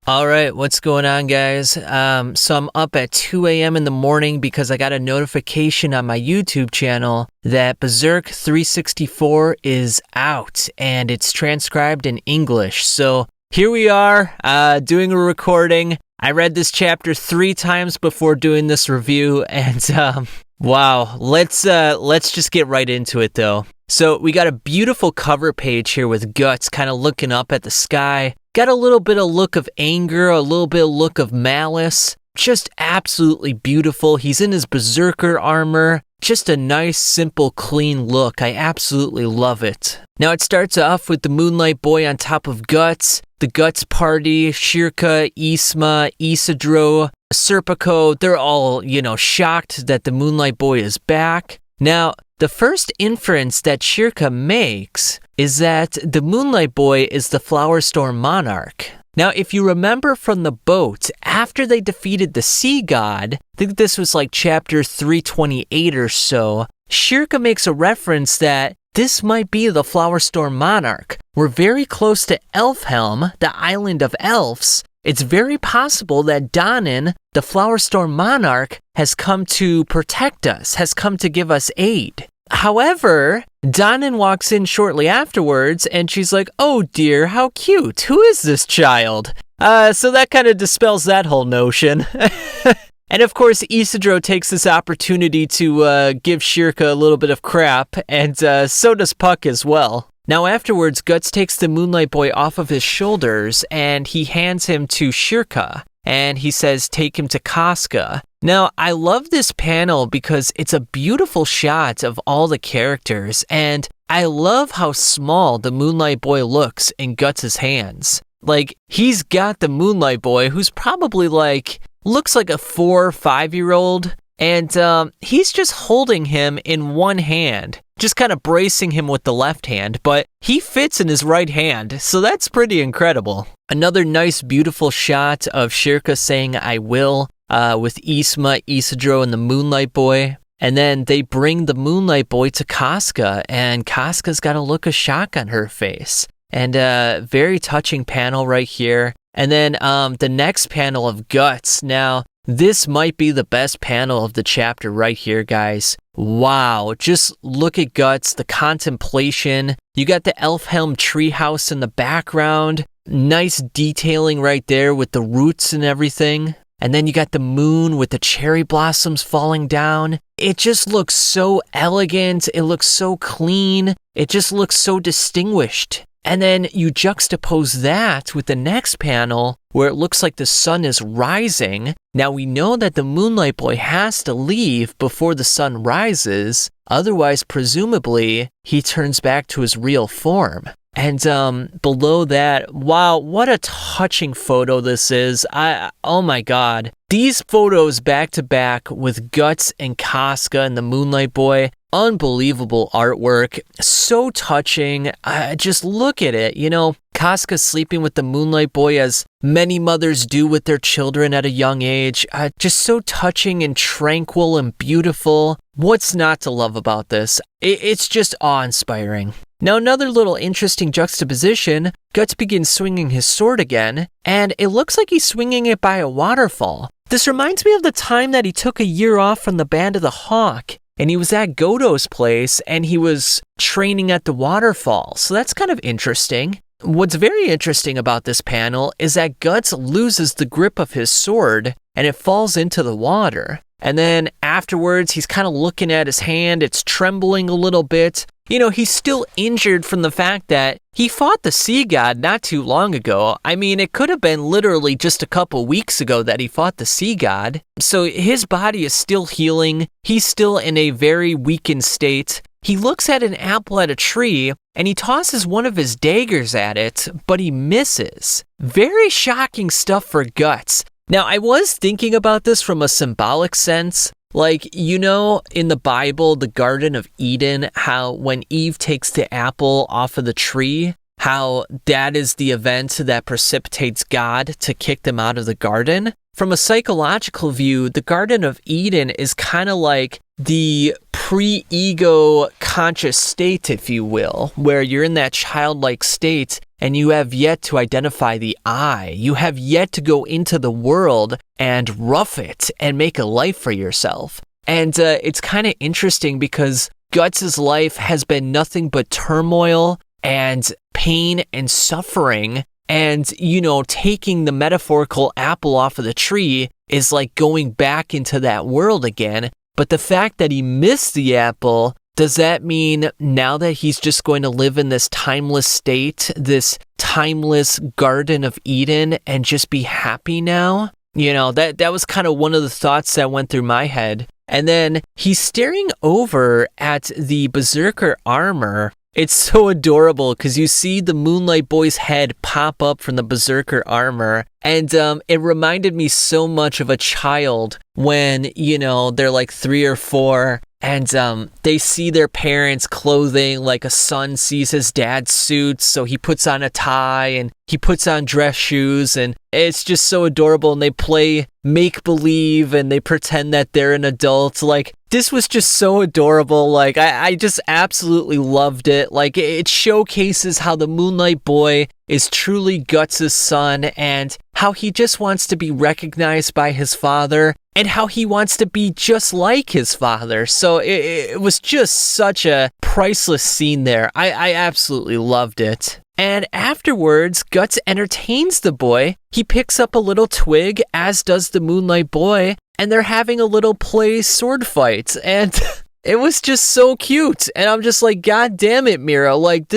All right, what's going on, guys? So I'm up at 2 a.m. in the morning because I got a notification on my YouTube channel that Berserk 364 is out and it's transcribed in English. So here we are, doing a recording. I read this chapter 3 times before doing this review, and wow, let's just get right into it though. So we got a beautiful cover page here with Guts kind of looking up at the sky. Got a little bit of look of anger, a little bit of look of malice. Just absolutely beautiful. He's in his berserker armor. Just a nice, simple, clean look. I absolutely love it. Now it starts off with the Moonlight Boy on top of Guts. The Guts party, Shirka, Isma, Isidro, Serpico, they're all, shocked that the Moonlight Boy is back. Now, the first inference that Shirka makes is that the Moonlight Boy is the Flower Storm Monarch. Now, if you remember from the boat, after they defeated the Sea God, I think this was like chapter 328 or so, Shirka makes a reference that this might be the Flower Storm Monarch. We're very close to Elfhelm, the island of elves. It's very possible that Danin, the Flower Storm Monarch, has come to protect us, has come to give us aid. However, Danin walks in shortly afterwards and she's like, "Oh dear, how cute. Who is this child?" So that kind of dispels that whole notion. And of course, Isidro takes this opportunity to give Shirka a little bit of crap, and so does Puck as well. Now afterwards, Guts takes the Moonlight Boy off of his shoulders and he hands him to Shirka. And he says, take him to Casca. Now, I love this panel because it's a beautiful shot of all the characters. And I love how small the Moonlight Boy looks in Guts' hands. Like, he's got the Moonlight Boy who's probably looks like a 4 or 5-year-old. And he's just holding him in one hand, just kind of bracing him with the left hand, but he fits in his right hand, so that's pretty incredible. Another nice, beautiful shot of Shirka saying, "I will," with Isma, Isidro, and the Moonlight Boy. And then they bring the Moonlight Boy to Casca, and Casca's got a look of shock on her face. And a very touching panel right here. And then the next panel of Guts. Now, this might be the best panel of the chapter right here, guys. Wow, just look at Guts, the contemplation. You got the Elfhelm treehouse in the background. Nice detailing right there with the roots and everything. And then you got the moon with the cherry blossoms falling down. It just looks so elegant. It looks so clean. It just looks so distinguished. And then you juxtapose that with the next panel where it looks like the sun is rising. Now we know that the Moonlight Boy has to leave before the sun rises. Otherwise, presumably, he turns back to his real form. And below that, wow, what a touching photo this is. Oh my God. These photos back to back with Guts and Casca and the Moonlight Boy. Unbelievable artwork. So touching. Just look at it. Casca sleeping with the Moonlight Boy as many mothers do with their children at a young age. Just so touching and tranquil and beautiful. What's not to love about this? It's just awe-inspiring. Now, another little interesting juxtaposition, Guts begins swinging his sword again, and it looks like he's swinging it by a waterfall. This reminds me of the time that he took a year off from the Band of the Hawk, and he was at Godo's place, and he was training at the waterfall. So that's kind of interesting. What's very interesting about this panel is that Guts loses the grip of his sword, and it falls into the water. And then afterwards, he's kind of looking at his hand. It's trembling a little bit. He's still injured from the fact that he fought the Sea God not too long ago. I mean, it could have been literally just a couple weeks ago that he fought the Sea God. So his body is still healing. He's still in a very weakened state. He looks at an apple at a tree and he tosses one of his daggers at it, but he misses. Very shocking stuff for Guts. Now, I was thinking about this from a symbolic sense. In the Bible, the Garden of Eden, how when Eve takes the apple off of the tree, how that is the event that precipitates God to kick them out of the garden. From a psychological view, the Garden of Eden is kind of like the pre-ego conscious state, if you will, where you're in that childlike state and you have yet to identify the I. You have yet to go into the world and rough it and make a life for yourself. And it's kind of interesting because Guts' life has been nothing but turmoil and pain and suffering. And, you know, taking the metaphorical apple off of the tree is like going back into that world again. But the fact that he missed the apple, does that mean now that he's just going to live in this timeless state, this timeless Garden of Eden, and just be happy now? You know, that was kind of one of the thoughts that went through my head. And then he's staring over at the Berserker armor. It's so adorable because you see the Moonlight Boy's head pop up from the Berserker armor. And it reminded me so much of a child when, you know, they're like 3 or 4 and they see their parents' clothing, like a son sees his dad's suits, so he puts on a tie and he puts on dress shoes, and it's just so adorable. And they play make-believe and they pretend that they're an adult. Like, this was just so adorable. Like, I just absolutely loved it. Like, it showcases how the Moonlight Boy is truly Guts' son and how he just wants to be recognized by his father and how he wants to be just like his father. So it was just such a priceless scene there. I absolutely loved it. And afterwards, Guts entertains the boy. He picks up a little twig, as does the Moonlight Boy, and they're having a little play sword fight. And it was just so cute. And I'm just like, God damn it, Miura. Like,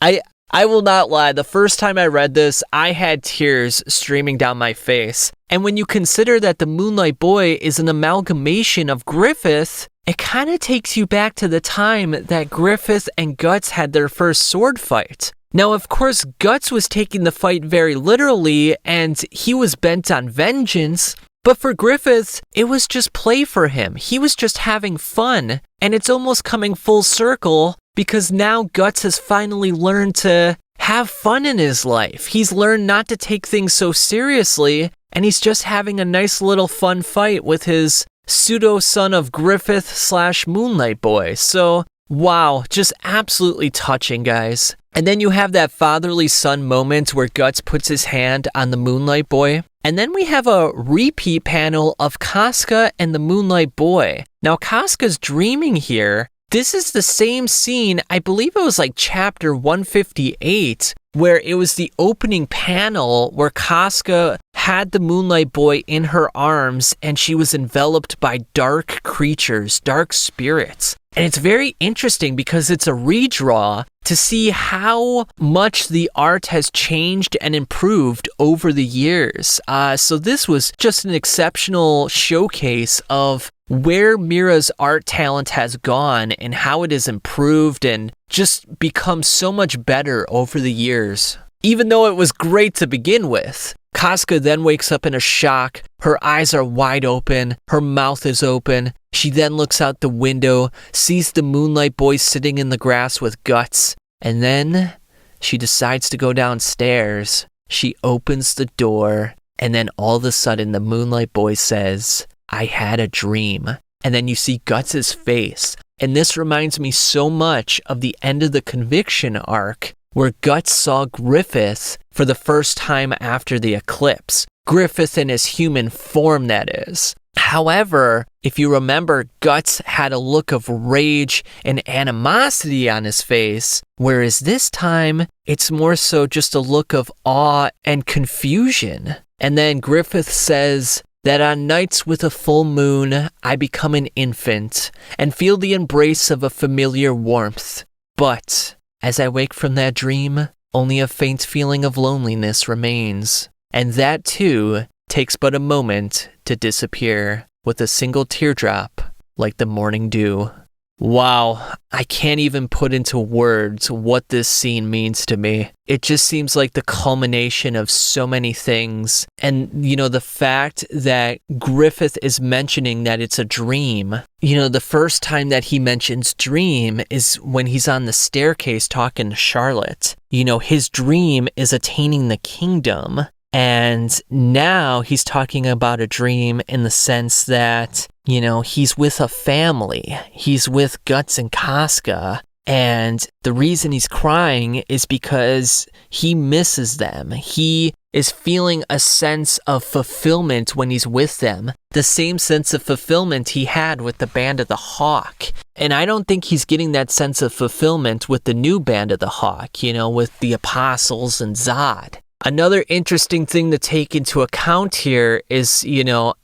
I will not lie. The first time I read this, I had tears streaming down my face. And when you consider that the Moonlight Boy is an amalgamation of Griffith, it kind of takes you back to the time that Griffith and Guts had their first sword fight. Now, of course, Guts was taking the fight very literally, and he was bent on vengeance. But for Griffith, it was just play for him. He was just having fun. And it's almost coming full circle because now Guts has finally learned to have fun in his life. He's learned not to take things so seriously, and he's just having a nice little fun fight with his pseudo-son of Griffith / Moonlight Boy. So, wow, just absolutely touching, guys. And then you have that fatherly son moment where Guts puts his hand on the Moonlight Boy. And then we have a repeat panel of Casca and the Moonlight Boy. Now, Casca's dreaming here. This is the same scene, I believe it was like chapter 158, where it was the opening panel where Casca had the Moonlight Boy in her arms and she was enveloped by dark creatures, dark spirits. And it's very interesting because it's a redraw to see how much the art has changed and improved over the years. So this was just an exceptional showcase of where Miura's art talent has gone and how it has improved and just become so much better over the years. Even though it was great to begin with. Casca then wakes up in a shock. Her eyes are wide open. Her mouth is open. She then looks out the window, sees the Moonlight Boy sitting in the grass with Guts, and then she decides to go downstairs. She opens the door, and then all of a sudden the Moonlight Boy says, "I had a dream." And then you see Guts' face. And this reminds me so much of the end of the Conviction arc, where Guts saw Griffith for the first time after the eclipse. Griffith in his human form, that is. However, if you remember, Guts had a look of rage and animosity on his face, whereas this time, it's more so just a look of awe and confusion. And then Griffith says that on nights with a full moon, I become an infant and feel the embrace of a familiar warmth. But as I wake from that dream, only a faint feeling of loneliness remains. And that too takes but a moment to disappear with a single teardrop like the morning dew. Wow, I can't even put into words what this scene means to me. It just seems like the culmination of so many things. And, you know, the fact that Griffith is mentioning that it's a dream. You know, the first time that he mentions dream is when he's on the staircase talking to Charlotte. You know, his dream is attaining the kingdom. And now he's talking about a dream in the sense that, you know, he's with a family. He's with Guts and Casca. And the reason he's crying is because he misses them. He is feeling a sense of fulfillment when he's with them. The same sense of fulfillment he had with the Band of the Hawk. And I don't think he's getting that sense of fulfillment with the new Band of the Hawk, with the Apostles and Zod. Another interesting thing to take into account here is,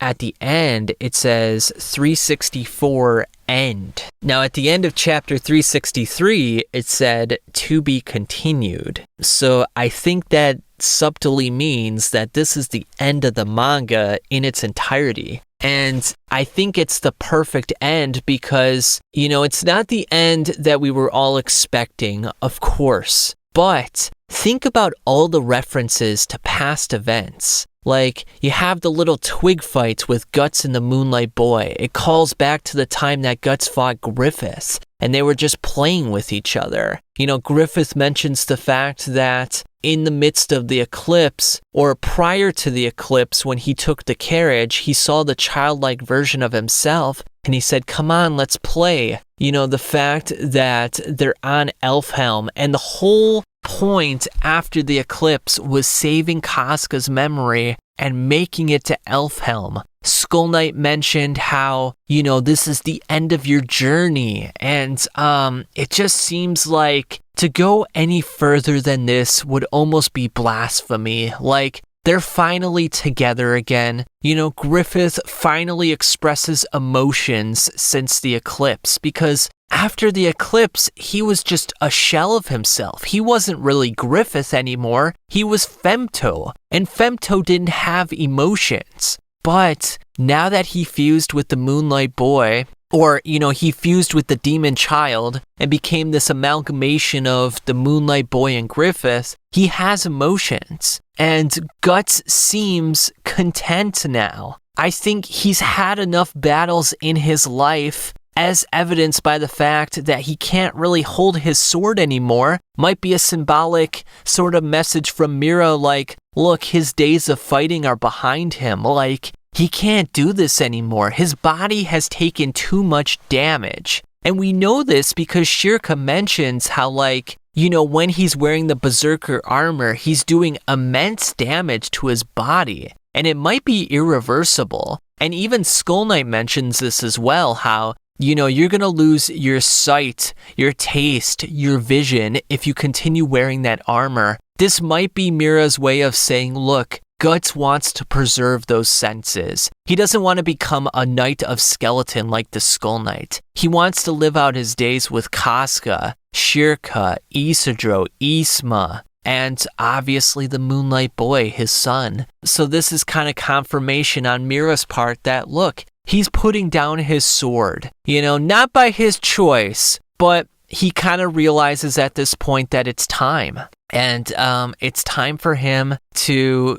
at the end, it says 364 end. Now, at the end of chapter 363, it said to be continued. So I think that subtly means that this is the end of the manga in its entirety. And I think it's the perfect end because, it's not the end that we were all expecting, of course. But think about all the references to past events. Like, you have the little twig fights with Guts and the Moonlight Boy. It calls back to the time that Guts fought Griffith, and they were just playing with each other. Griffith mentions the fact that in the midst of the eclipse, or prior to the eclipse, when he took the carriage, he saw the childlike version of himself, and he said, come on, let's play. The fact that they're on Elfhelm, and the whole point after the eclipse was saving Casca's memory and making it to Elfhelm. Skull Knight mentioned how, this is the end of your journey, and it just seems like to go any further than this would almost be blasphemy. Like, they're finally together again. Griffith finally expresses emotions since the eclipse, because after the eclipse, he was just a shell of himself. He wasn't really Griffith anymore. He was Femto, and Femto didn't have emotions. But now that he fused with the Moonlight Boy, or, he fused with the Demon Child and became this amalgamation of the Moonlight Boy and Griffith, he has emotions. And Guts seems content now. I think he's had enough battles in his life, as evidenced by the fact that he can't really hold his sword anymore. Might be a symbolic sort of message from Miura, like, look, his days of fighting are behind him. Like, he can't do this anymore. His body has taken too much damage. And we know this because Shirka mentions how, when he's wearing the Berserker armor, he's doing immense damage to his body. And it might be irreversible. And even Skull Knight mentions this as well, how, you're going to lose your sight, your taste, your vision if you continue wearing that armor. This might be Miura's way of saying, look, Guts wants to preserve those senses. He doesn't want to become a knight of skeleton like the Skull Knight. He wants to live out his days with Casca, Shirka, Isidro, Isma, and obviously the Moonlight Boy, his son. So this is kind of confirmation on Miura's part that, look, he's putting down his sword. Not by his choice, but he kind of realizes at this point that it's time. And it's time for him to,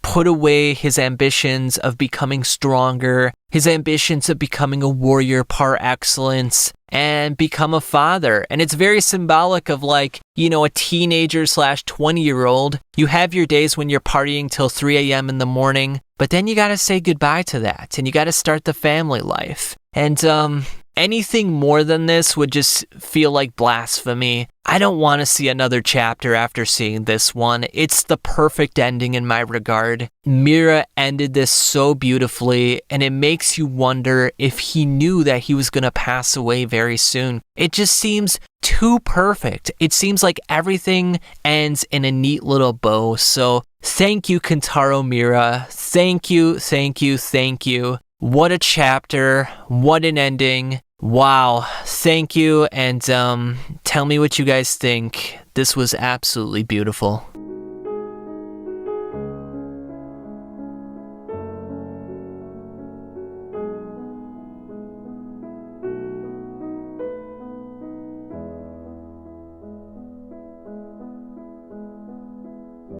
put away his ambitions of becoming stronger, his ambitions of becoming a warrior par excellence, and become a father. And it's very symbolic of a teenager / 20-year-old. You have your days when you're partying till 3 a.m. in the morning, but then you got to say goodbye to that, and you got to start the family life. And anything more than this would just feel like blasphemy. I don't want to see another chapter after seeing this one. It's the perfect ending in my regard. Miura ended this so beautifully, and it makes you wonder if he knew that he was going to pass away very soon. It just seems too perfect. It seems like everything ends in a neat little bow. So thank you, Kentaro Miura. Thank you, thank you, thank you. What a chapter. What an ending. Wow. Thank you. And tell me what you guys think. This was absolutely beautiful.